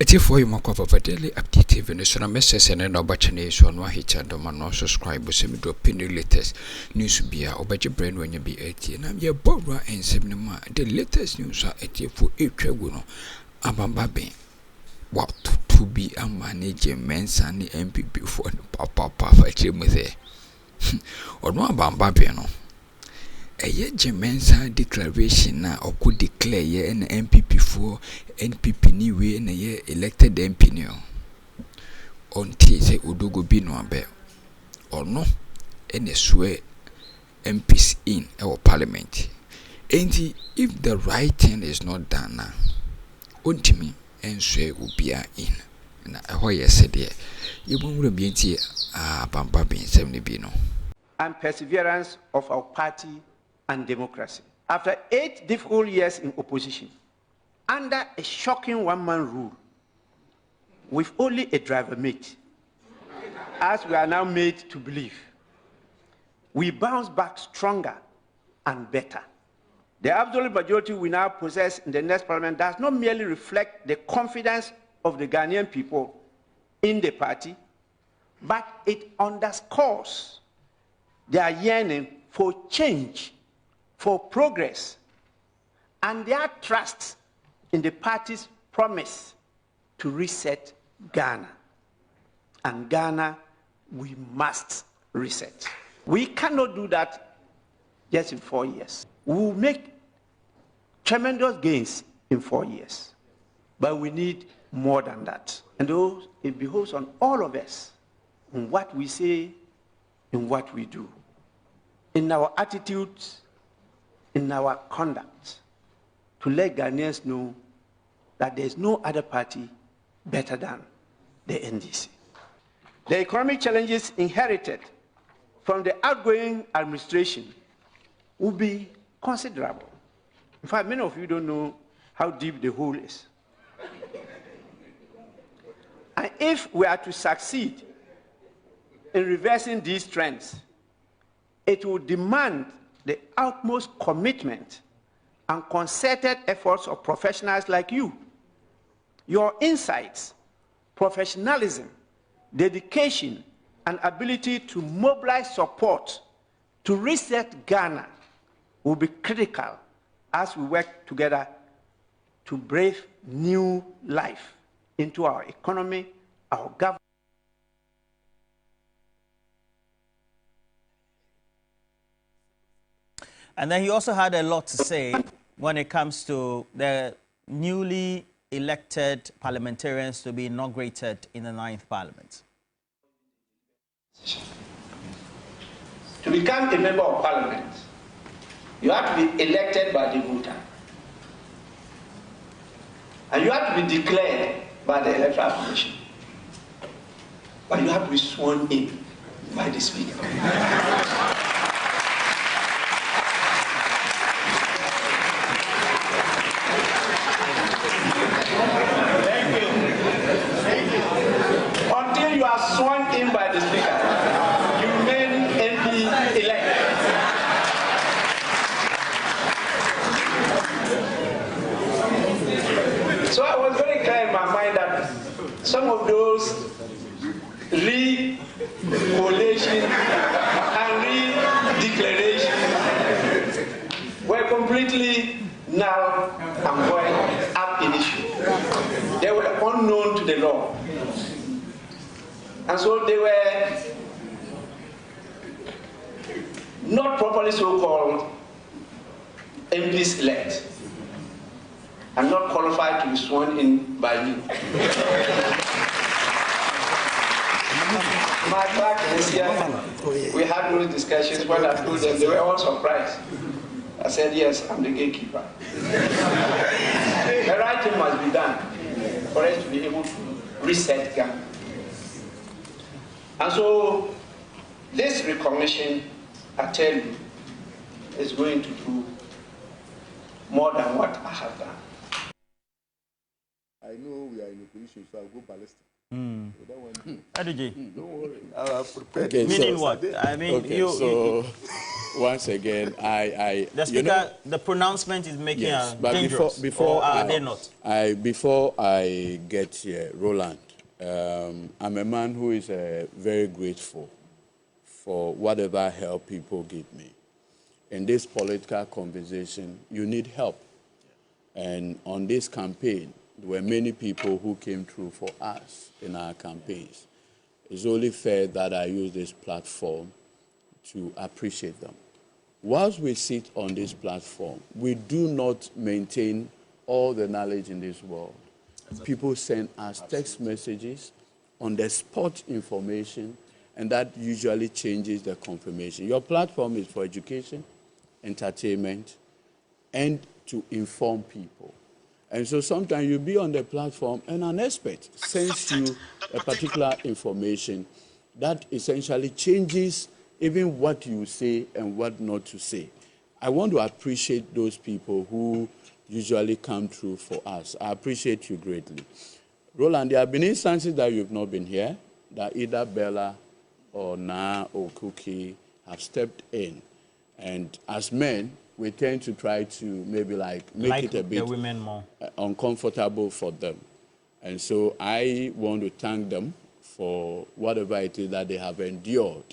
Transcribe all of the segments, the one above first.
Eti for you makwa daily update TV no so na message na obachane so no ahicha do ma no subscribe so me do pin the latest news bia obaje brain wanya bi eti na ye bobra ensem ne ma the latest news a eti for etwagu no Bagbin what to be a manager Mensah ni NPP for papa chemu there ono Bagbin no eye Mensah declaration na oku declare ye na NPP for NPP ni we na ye elected MP ni onti se odogo bi no abe ono ene swear MPs in our parliament. And if the right thing is not done now, ontimi and swear will be in na ho ye said there you won't be Bagbin 70 bino and perseverance of our party and democracy. After 8 difficult years in opposition, under a shocking one-man rule, with only a driver mate, as we are now made to believe, we bounce back stronger and better. The absolute majority we now possess in the next parliament does not merely reflect the confidence of the Ghanaian people in the party, but it underscores their yearning for change, for progress, and their trust in the party's promise to reset Ghana. And Ghana, we must reset. We cannot do that just in 4 years. We will make tremendous gains in 4 years, but we need more than that. And it behoves on all of us in what we say, in what we do, in our attitudes, in our conduct, to let Ghanaians know that there is no other party better than the NDC. The economic challenges inherited from the outgoing administration will be considerable. In fact, many of you don't know how deep the hole is. And if we are to succeed in reversing these trends, it will demand the utmost commitment and concerted efforts of professionals like you. Your insights, professionalism, dedication, and ability to mobilize support to reset Ghana will be critical as we work together to breathe new life into our economy, our government. And then he also had a lot to say when it comes to the newly elected parliamentarians to be inaugurated in the 9th Parliament. To become a member of Parliament, you have to be elected by the voter. And you have to be declared by the Electoral Commission. But you have to be sworn in by the Speaker. Until you are sworn in by the Speaker, you remain MP elect. So I was very clear in my mind that some of those re-collations and re-declarations were completely null and void ab initio. They were unknown to the law. And so they were not properly so-called MPs elect and not qualified to be sworn in by me. My back this year, we had those discussions when I told them, they were all surprised. I said, yes, I'm the gatekeeper. The right thing must be done for us to be able to reset Ghana. And so this recognition, I tell you, is going to do more than what I have done. I know we are in a position, so I'll go ballistic. So that one, Don't worry. I have prepared. Okay, meaning so, what? I mean, okay, so once again, the speaker, the pronouncement is making yes, but dangerous. before are they not? Before I get here, Roland, I'm a man who is very grateful for whatever help people give me. In this political conversation, you need help. And on this campaign, there were many people who came through for us in our campaigns. It's only fair that I use this platform to appreciate them. Whilst we sit on this platform, we do not maintain all the knowledge in this world. People send us text messages, on-the-spot information, and that usually changes the confirmation. Your platform is for education, entertainment, and to inform people. And so sometimes you'll be on the platform and an expert sends you a particular information that essentially changes even what you say and what not to say. I want to appreciate those people who usually come through for us. I appreciate you greatly. Roland, there have been instances that you've not been here, that either Bella or Na or Cookie have stepped in. And as men, we tend to try to maybe make it a bit the women more uncomfortable for them. And so I want to thank them for whatever it is that they have endured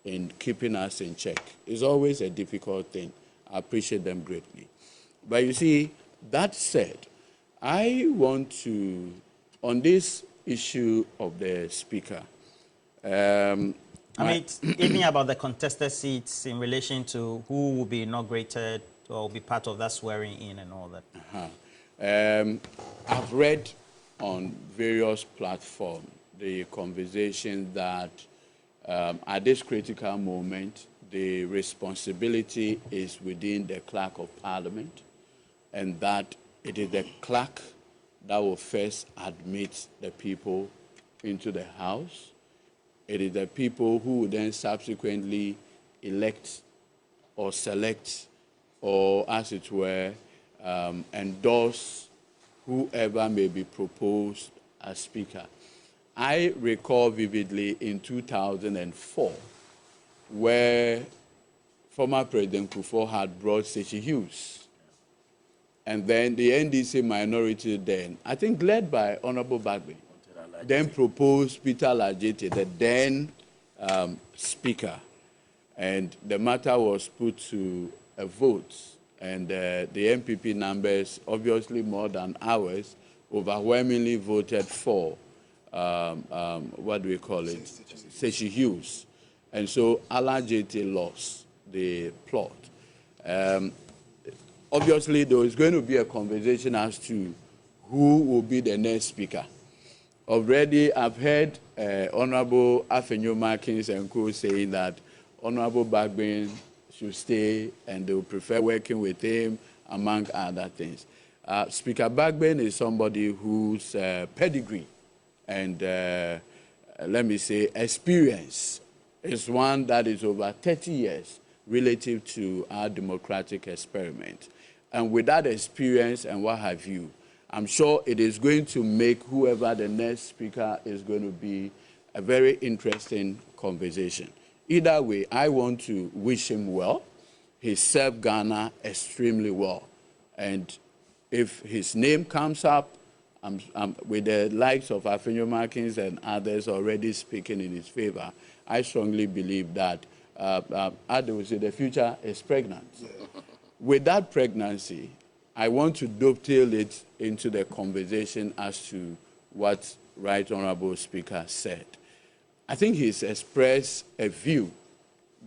in keeping us in check. It's always a difficult thing. I appreciate them greatly. But you see, that said, I want to, on this issue of the speaker, even about the contested seats in relation to who will be inaugurated or will be part of that swearing in and all that. I've read on various platforms the conversation that at this critical moment, the responsibility is within the clerk of parliament, and that it is the clerk that will first admit the people into the house. It is the people who will then subsequently elect or select or, as it were, endorse whoever may be proposed as speaker. I recall vividly in 2004 where former President Kufuor had brought Shchts. And then the NDC minority then, I think led by Honorable Bagbin, then proposed Peter Lajete, the then speaker. And the matter was put to a vote. And the NPP numbers, obviously more than ours, overwhelmingly voted for, what do we call it? Shchts. And so Lajete lost the plot. Obviously, there is going to be a conversation as to who will be the next speaker. Already, I've heard Honorable Afenyo-Markins and co saying that Honorable Bagbin should stay and they will prefer working with him, among other things. Speaker Bagbin is somebody whose pedigree and, let me say, experience is one that is over 30 years relative to our democratic experiment. And with that experience and what have you, I'm sure it is going to make whoever the next speaker is going to be a very interesting conversation. Either way, I want to wish him well. He served Ghana extremely well. And if his name comes up, with the likes of Afenyo-Markins and others already speaking in his favor, I strongly believe that Ade will say the future is pregnant. With that pregnancy, I want to dovetail it into the conversation as to what Right Honorable Speaker said. I think he's expressed a view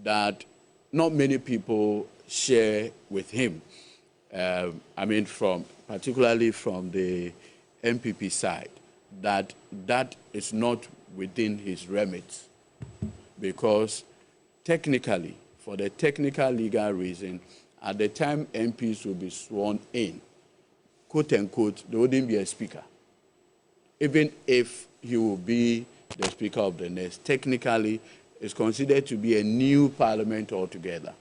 that not many people share with him. Particularly from the NPP side, that is not within his remit. Because technically, for the technical legal reason, at the time MPs will be sworn in, quote unquote, there wouldn't be a speaker. Even if he will be the speaker of the next, technically, it's considered to be a new parliament altogether.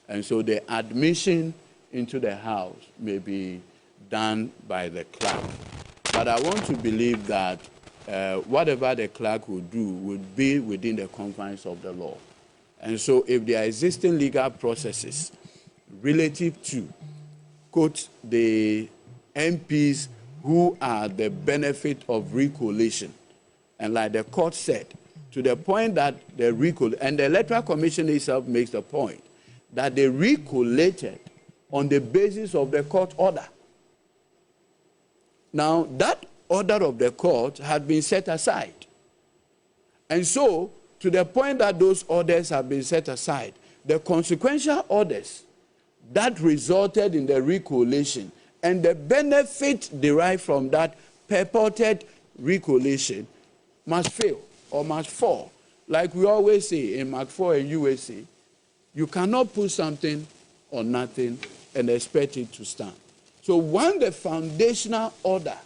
And so the admission into the house may be done by the clerk. But I want to believe that whatever the clerk will do would be within the confines of the law. And so if there are existing legal processes relative to, quote, the MPs who are the benefit of recollation, and like the court said, to the point that the and the Electoral Commission itself makes the point that they recollated on the basis of the court order. Now, that order of the court had been set aside. And so, to the point that those orders have been set aside, the consequential orders that resulted in the recollation and the benefit derived from that purported recollation must fail or must fall. Like we always say in Mark 4 and USA, you cannot put something on nothing and expect it to stand. So when the foundational order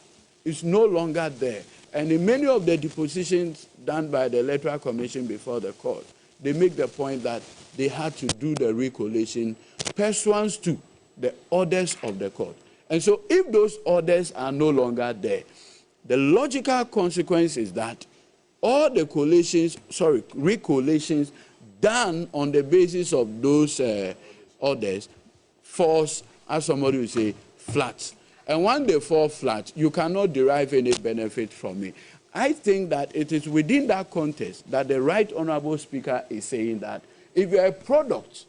is no longer there, and in many of the depositions done by the Electoral Commission before the court, they make the point that they had to do the recollation pursuant to the orders of the court. And so if those orders are no longer there, the logical consequence is that all the recollations done on the basis of those orders falls, as somebody would say, flat. And when they fall flat, you cannot derive any benefit from it. I think that it is within that context that the Right Honourable Speaker is saying that if you are a product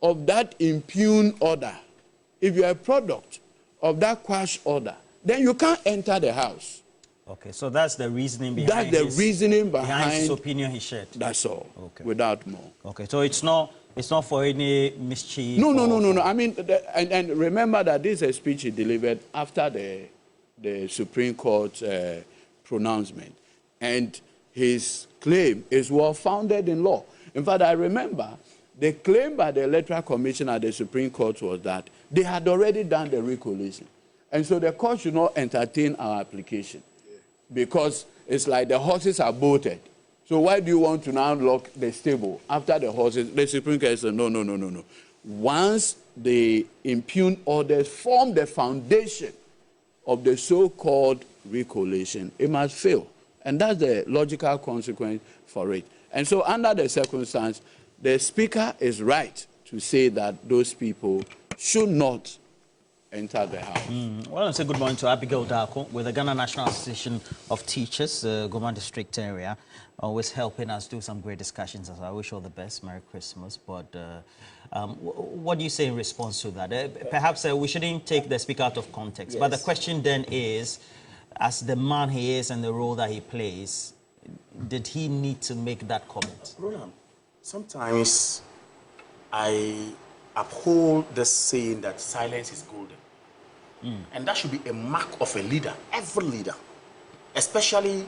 of that impugned order, if you are a product of that quash order, then you can't enter the House. Okay, so that's the reasoning behind behind his opinion he shared. That's all, okay. Without more. Okay, so it's not for any mischief? No. I mean, and remember that this is a speech he delivered after the Supreme Court pronouncement. And his claim is well-founded in law. In fact, I remember the claim by the Electoral Commission at the Supreme Court was that they had already done the recollation. And so the court should not entertain our application. Because it's like the horses are bolted. So why do you want to now lock the stable after the horses? The Supreme Court said, no. Once the impugned orders form the foundation of the so-called recollation, it must fail. And that's the logical consequence for it. And so under the circumstance, the Speaker is right to say that those people should not enter the House. Well, I say good morning to Abigail Darko with the Ghana National Association of Teachers, Goma District area, always helping us do some great discussions. I wish all the best. Merry Christmas. But what do you say in response to that? Perhaps we shouldn't take the Speaker out of context. Yes. But the question then is, as the man he is and the role that he plays, did he need to make that comment? Roland, sometimes I uphold the saying that silence is golden. And that should be a mark of a leader, every leader, especially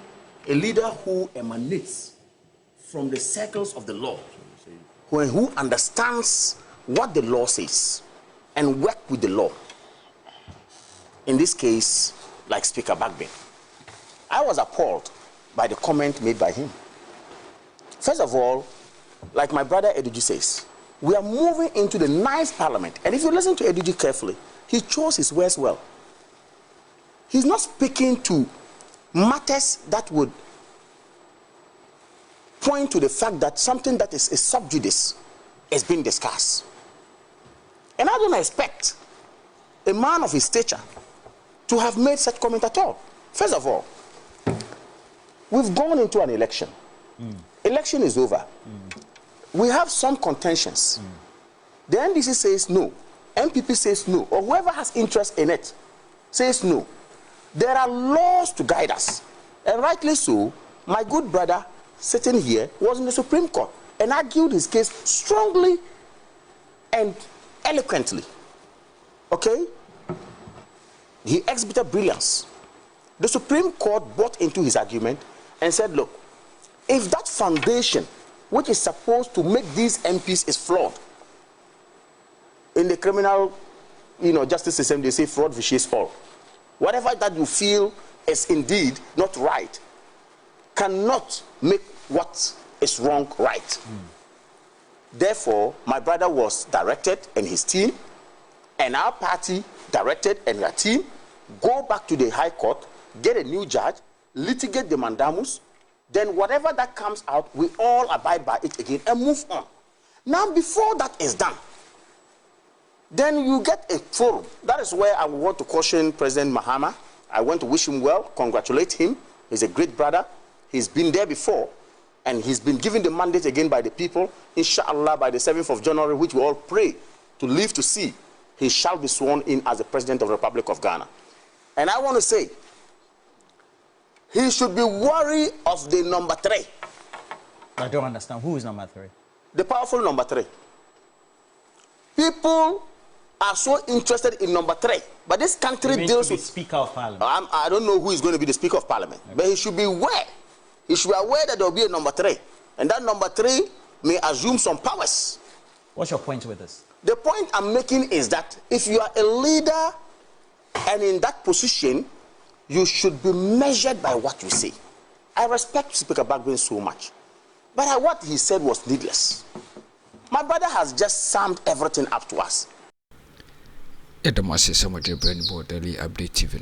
a leader who emanates from the circles of the law, who understands what the law says and work with the law. In this case, like Speaker Bagbin, I was appalled by the comment made by him. First of all, like my brother Eduji says, we are moving into the 9th Parliament. And if you listen to Eduji carefully, he chose his words well. He's not speaking to matters that would point to the fact that something that is a sub judice is being discussed. And I don't expect a man of his stature to have made such comment at all. First of all, we've gone into an election. Election is over. We have some contentions. The NDC says no. NPP says no. Or whoever has interest in it says no. There are laws to guide us. And rightly so, my good brother sitting here was in the Supreme Court and argued his case strongly and eloquently. Okay? He exhibited brilliance. The Supreme Court bought into his argument and said, look, if that foundation which is supposed to make these MPs is flawed. In the criminal, justice system, they say fraud vitiates all. Whatever that you feel is indeed not right cannot make what is wrong right. Therefore, my brother was directed and his team, and our party directed and their team, go back to the High Court, get a new judge, litigate the mandamus, then whatever that comes out, we all abide by it again and move on. Now, before that is done, then you get a forum. That is where I want to caution President Mahama. I want to wish him well, congratulate him. He's a great brother. He's been there before, and he's been given the mandate again by the people. Inshallah, by the 7th of January, which we all pray to live to see, he shall be sworn in as the President of the Republic of Ghana. And I want to say, he should be wary of the number 3. I don't understand. Who is number 3? The powerful number 3. People are so interested in number 3, but this country deals with Speaker of Parliament. I don't know who is going to be the Speaker of Parliament, okay. But he should be aware. He should be aware that there will be a number 3, and that number 3 may assume some powers. What's your point with this? The point I'm making is that if you are a leader and in that position, you should be measured by what you say. I respect Speaker Bagbin so much, but what he said was needless. My brother has just summed everything up to us. Edamasi Samadji Brain Board Daily Update TV.